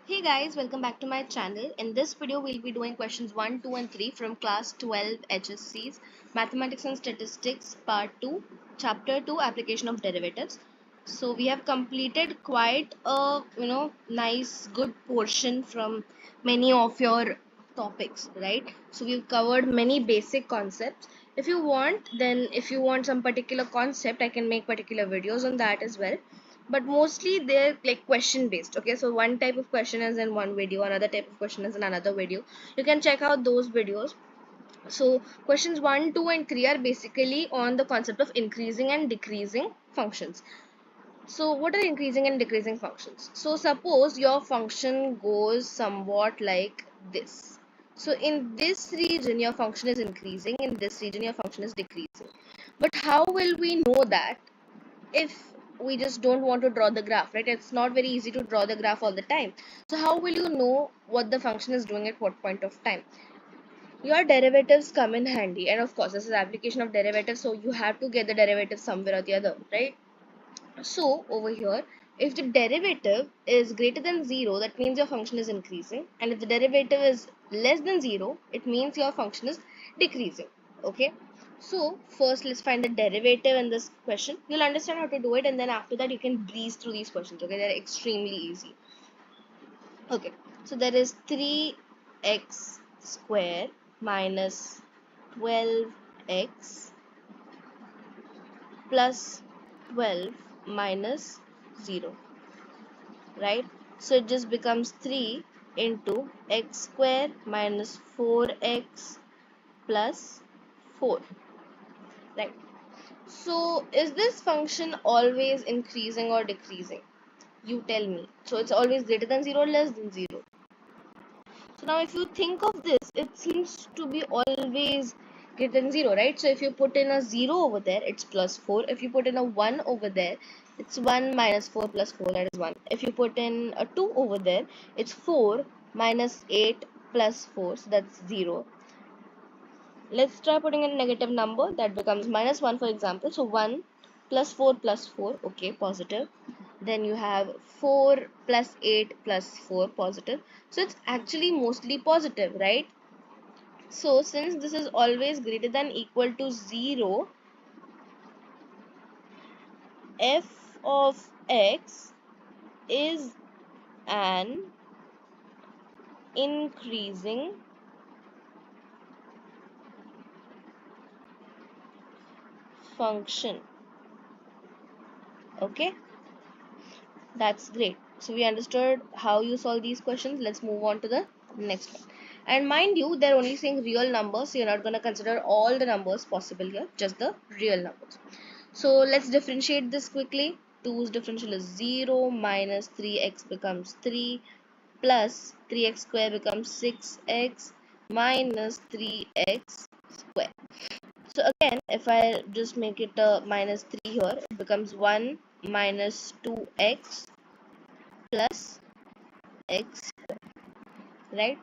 Hey guys, welcome back to my channel. In this video, we'll be doing questions 1, 2 and 3 from class 12 HSCs, Mathematics and Statistics Part 2, Chapter 2, Application of Derivatives. So we have completed quite a, nice, good portion from many of your topics, right? So we've covered many basic concepts. If you want, then if you want some particular concept, I can make particular videos on that as well, but mostly they're like question based. Okay, so one type of question is in one video, another type of question is in another video. You can check out those videos. So questions 1, 2 and 3 are basically on the concept of increasing and decreasing functions. So what are increasing and decreasing functions? So suppose your function goes somewhat like this. So in this region your function is increasing, in this region your function is decreasing. But how will we know that if we just don't want to draw the graph, right? It's not very easy to draw the graph all the time. So how will you know what the function is doing at what point of time? Your derivatives come in handy, and of course this is application of derivatives, so you have to get the derivative somewhere or the other, right? So over here, if the derivative is greater than 0, that means your function is increasing, and if the derivative is less than 0, it means your function is decreasing. Okay, so first let's find the derivative in this question. You'll understand how to do it, and then after that you can breeze through these questions. Okay, they're extremely easy. Okay, so there is 3x square minus 12x plus 12 minus 0, right? So it just becomes 3 into x square minus 4x plus 4, right? So is this function always increasing or decreasing? You tell me. So it's always greater than 0 or less than 0. So now if you think of this, it seems to be always greater than 0, right? So if you put in a 0 over there, it's plus 4. If you put in a 1 over there, it's 1 minus 4 plus 4, that is 1. If you put in a 2 over there, it's 4 minus 8 plus 4, so that's 0. Let's try putting in a negative number, that becomes minus 1 for example. So 1 plus 4, okay, positive. Then you have 4 plus 8 plus 4, positive. So it's actually mostly positive, right? So since this is always greater than equal to 0, f of x is an increasing function. Okay, that's great. So we understood how you solve these questions. Let's move on to the next one. And mind you, they're only saying real numbers, so you're not going to consider all the numbers possible here, just the real numbers. So let's differentiate this quickly. 2's differential is 0, minus 3x becomes 3, plus 3x square becomes 6x, minus 3x square. So again, if I just make it a minus 3 here, it becomes 1 minus 2x plus x square, right?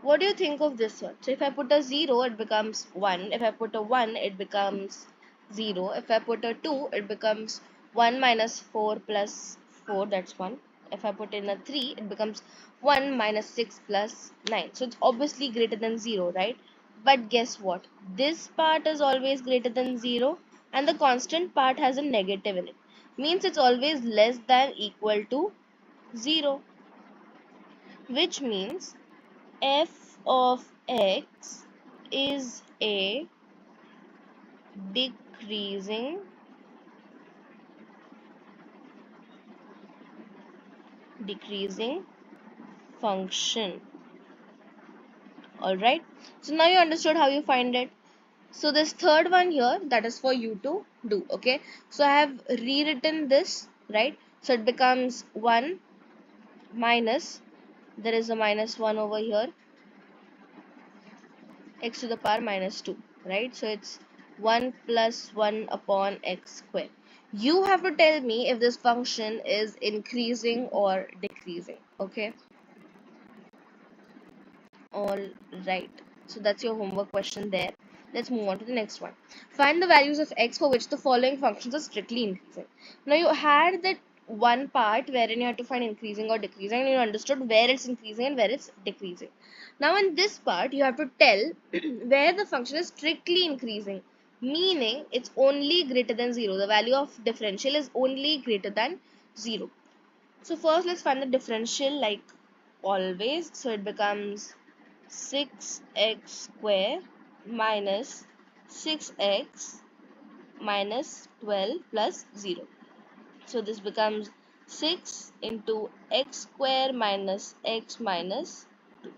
What do you think of this one? So if I put a 0, it becomes 1. If I put a 1, it becomes 0. If I put a 2, it becomes 1 minus 4 plus 4, that's 1. If I put in a 3, it becomes 1 minus 6 plus 9. So it's obviously greater than 0, right? But guess what? This part is always greater than 0, and the constant part has a negative in it. Means it's always less than equal to 0, which means f of x is a decreasing function. All right, so now you understood how you find it. So this third one here, that is for you to do. Okay, so I have rewritten this, right? So it becomes 1 minus, there is a minus 1 over here, x to the power minus 2, right? So it's 1 plus 1 upon x square. You have to tell me if this function is increasing or decreasing. Okay, all right, so that's your homework question there. Let's move on to the next one. Find the values of x for which the following functions are strictly increasing. Now you had that one part wherein you have to find increasing or decreasing, and you understood where it's increasing and where it's decreasing. Now in this part you have to tell where the function is strictly increasing, meaning it's only greater than 0. The value of differential is only greater than 0. So first let's find the differential like always. So it becomes 6x square minus 6x minus 12 plus 0. So this becomes 6 into x square minus x minus 2.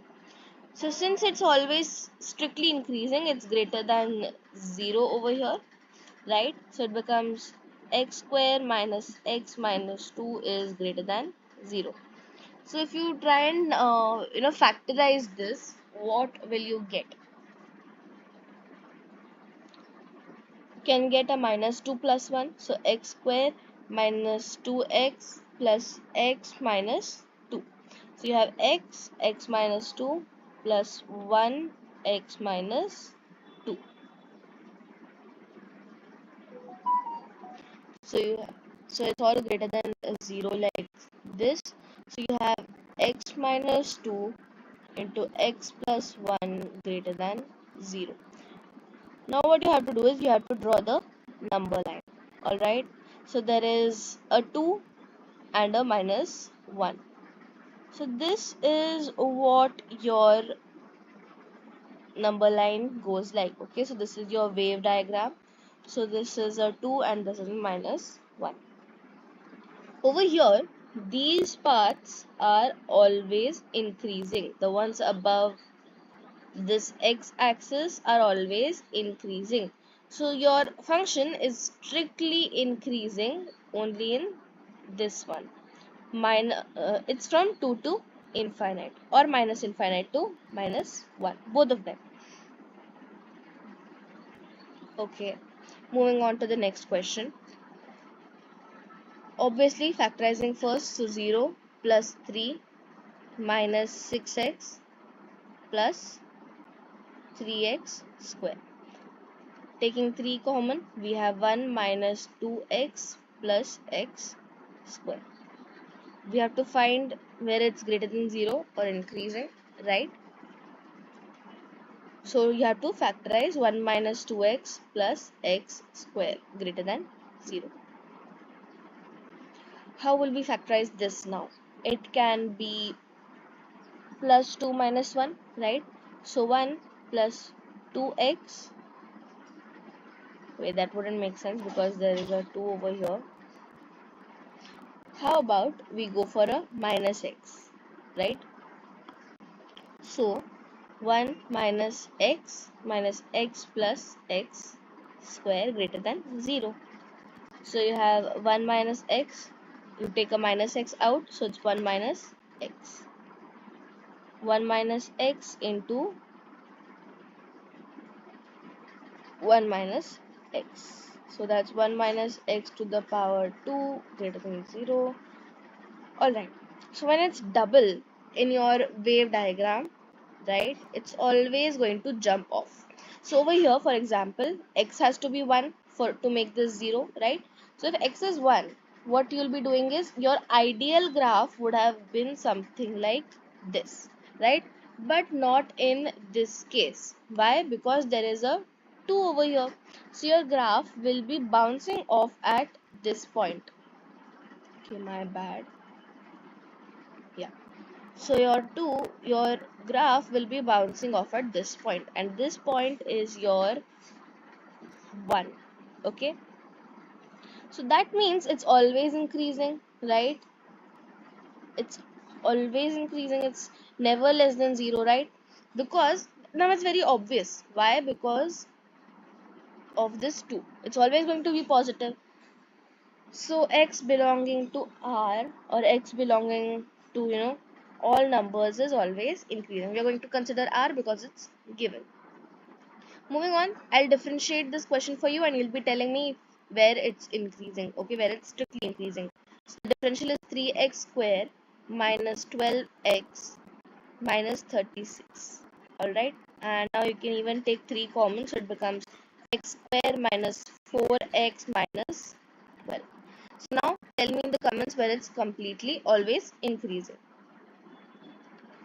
So since it's always strictly increasing, it's greater than 0 over here, right? So it becomes x square minus x minus 2 is greater than 0. So if you try and factorize this, what will you get? Can get a minus 2 plus 1. So x square minus 2x plus x minus 2. So you have x minus 2 plus 1 x minus 2. So it's all greater than 0 like this. So you have x minus 2 into x plus 1 greater than 0. Now what you have to do is you have to draw the number line. Alright. So there is a 2 and a minus 1. So this is what your number line goes like. Okay, so this is your wave diagram. So this is a 2 and this is a minus 1. Over here, these parts are always increasing. The ones above this x-axis are always increasing. So your function is strictly increasing only in this one. It's from 2 to infinite or minus infinite to minus 1, both of them. Okay, moving on to the next question. Obviously factorizing first, so 0 plus 3 minus 6x plus 3x square. Taking 3 common, we have 1 minus 2x plus x square. We have to find where it's greater than 0 or increasing, right? So you have to factorize 1 minus 2x plus x square greater than 0. How will we factorize this now? It can be plus 2 minus 1, right? So 1 plus 2x. Wait, that wouldn't make sense because there is a 2 over here. How about we go for a minus x, right? So 1 minus x plus x square greater than 0. So you have 1 minus x, you take a minus x out, so it's 1 minus x. 1 minus x into 1 minus x. So that's 1 minus x to the power 2 greater than 0. Alright, so when it's double in your wave diagram, right, it's always going to jump off. So over here, for example, x has to be 1 for to make this 0, right? So if x is 1, what you'll be doing is your ideal graph would have been something like this, right? But not in this case. Why? Because there is a 2 over here. So your graph will be bouncing off at this point. Okay, my bad. Yeah. So your graph will be bouncing off at this point, and this point is your 1. Okay. So that means it's always increasing, right? It's always increasing. It's never less than 0, right? Because now it's very obvious. Why? Because of this 2. It's always going to be positive. So x belonging to R or x belonging to, all numbers is always increasing. We are going to consider R because it's given. Moving on, I'll differentiate this question for you and you'll be telling me where it's increasing, okay, where it's strictly increasing. So the differential is 3x square minus 12x minus 36. Alright, and now you can even take 3 common, so it becomes x square minus 4x minus 12. So now tell me in the comments where it's completely always increasing.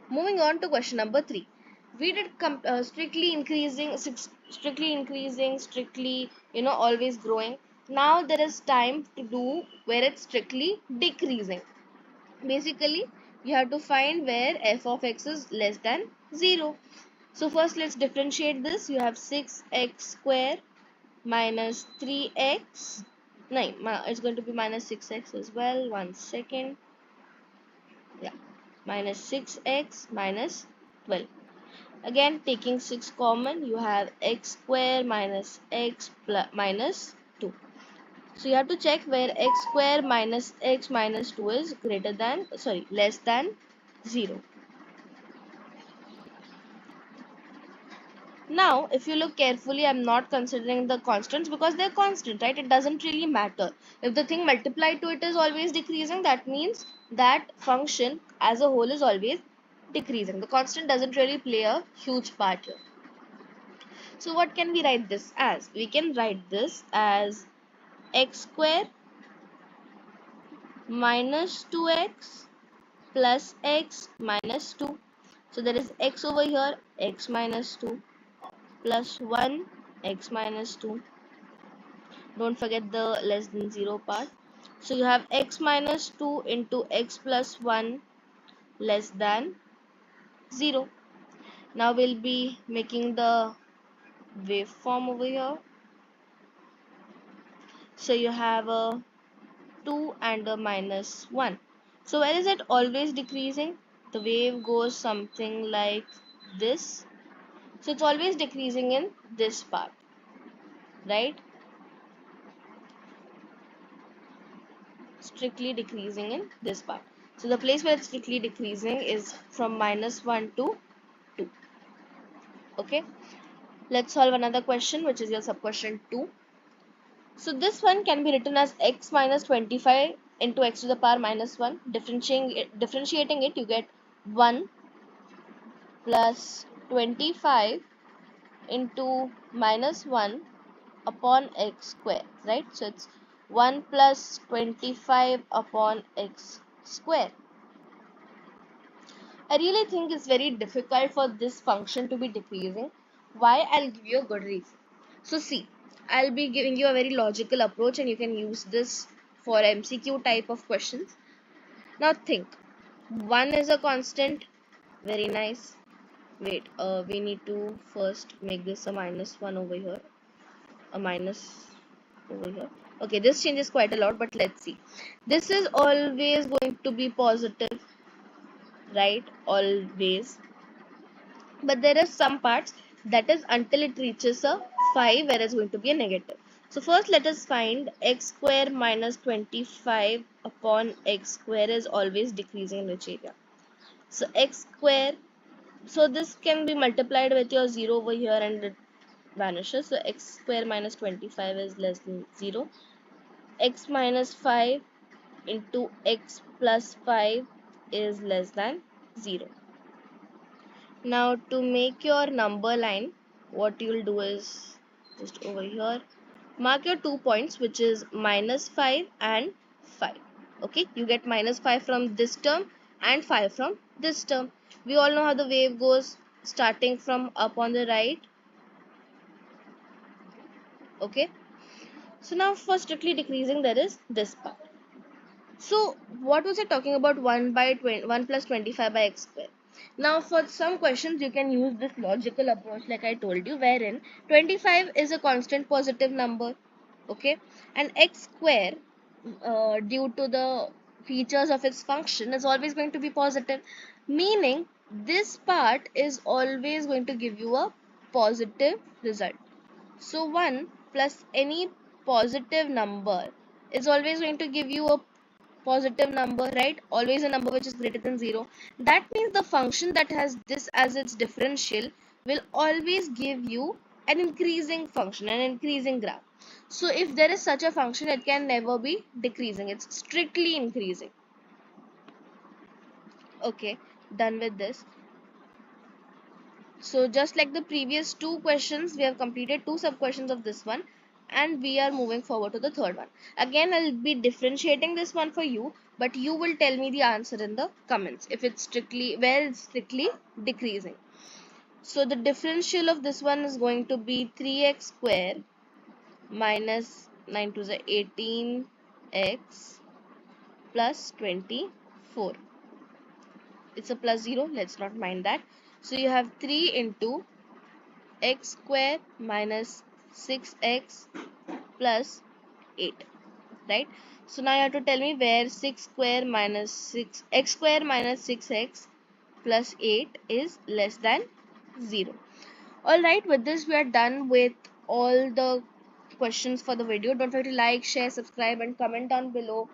Moving on to question number 3. We did strictly increasing, strictly, always growing. Now there is time to do where it's strictly decreasing. Basically, you have to find where f of x is less than 0. So first let's differentiate this. You have 6x square minus 3x. No, it's going to be minus 6x as well. 1 second. Yeah, minus 6x minus 12. Again, taking 6 common, you have x square minus x plus minus 2. So you have to check where x square minus x minus 2 is less than 0. Now, if you look carefully, I'm not considering the constants because they're constant, right? It doesn't really matter. If the thing multiplied to it is always decreasing, that means that function as a whole is always decreasing. The constant doesn't really play a huge part here. So what can we write this as? We can write this as x square minus 2x plus x minus 2. So there is x over here, x minus 2 plus 1, x minus 2. Don't forget the less than 0 part. So you have x minus 2 into x plus 1 less than 0. Now we'll be making the waveform over here. So you have a 2 and a minus 1. So where is it always decreasing? The wave goes something like this. So it's always decreasing in this part, right? Strictly decreasing in this part. So the place where it's strictly decreasing is from minus 1 to 2. Okay. Let's solve another question, which is your sub question 2. So this one can be written as x minus 25 into x to the power minus 1. Differentiating it, you get 1 plus 25 into minus 1 upon x square, right? So it's 1 plus 25 upon x square. I really think it's very difficult for this function to be decreasing. Why? I'll give you a good reason. So see, I'll be giving you a very logical approach and you can use this for MCQ type of questions. Now think, 1 is a constant, very nice. Wait, we need to first make this a minus 1 over here, a minus over here. Okay, this changes quite a lot, but let's see. This is always going to be positive, right? Always. But there are some parts that is until it reaches a 5 where it's going to be a negative. So first let us find x square minus 25 upon x square is always decreasing in which area. So x square, so this can be multiplied with your 0 over here and it vanishes. So x square minus 25 is less than 0. X minus 5 into x plus 5 is less than 0. Now to make your number line, what you'll do is just over here, mark your 2 points, which is minus 5 and 5. Okay, you get minus 5 from this term and 5 from this term. We all know how the wave goes, starting from up on the right. Okay, so now for strictly decreasing, there is this part. So what was I talking about? 1 by 20, 1 plus 25 by x square. Now for some questions you can use this logical approach like I told you, wherein 25 is a constant positive number, okay, and x square due to the features of its function is always going to be positive, meaning this part is always going to give you a positive result. So 1 plus any positive number is always going to give you a positive number, right? Always a number which is greater than 0. That means the function that has this as its differential will always give you an increasing function, an increasing graph. So if there is such a function, it can never be decreasing. It's strictly increasing. Okay, done with this. So just like the previous two questions, we have completed two sub questions of this one. and we are moving forward to the third one. Again, I'll be differentiating this one for you, but you will tell me the answer in the comments if it's strictly where it's strictly decreasing. So the differential of this one is going to be 3x square minus 9 to the 18x plus 24. It's a plus 0, let's not mind that. So you have 3 into x square minus 6x plus 8, right? So now you have to tell me where 6 square minus 6 x square minus 6x plus 8 is less than 0. Alright, with this we are done with all the questions for the video. Don't forget to like, share, subscribe and comment down below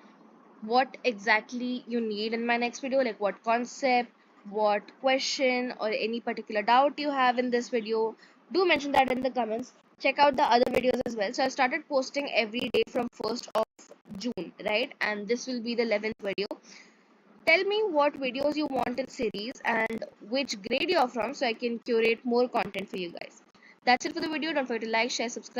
what exactly you need in my next video, like what concept, what question or any particular doubt you have in this video. Do mention that in the comments. Check out the other videos as well. So I started posting every day from 1st of June, right? And this will be the 11th video. Tell me what videos you want in series and which grade you're from so I can curate more content for you guys. That's it for the video. Don't forget to like, share, subscribe.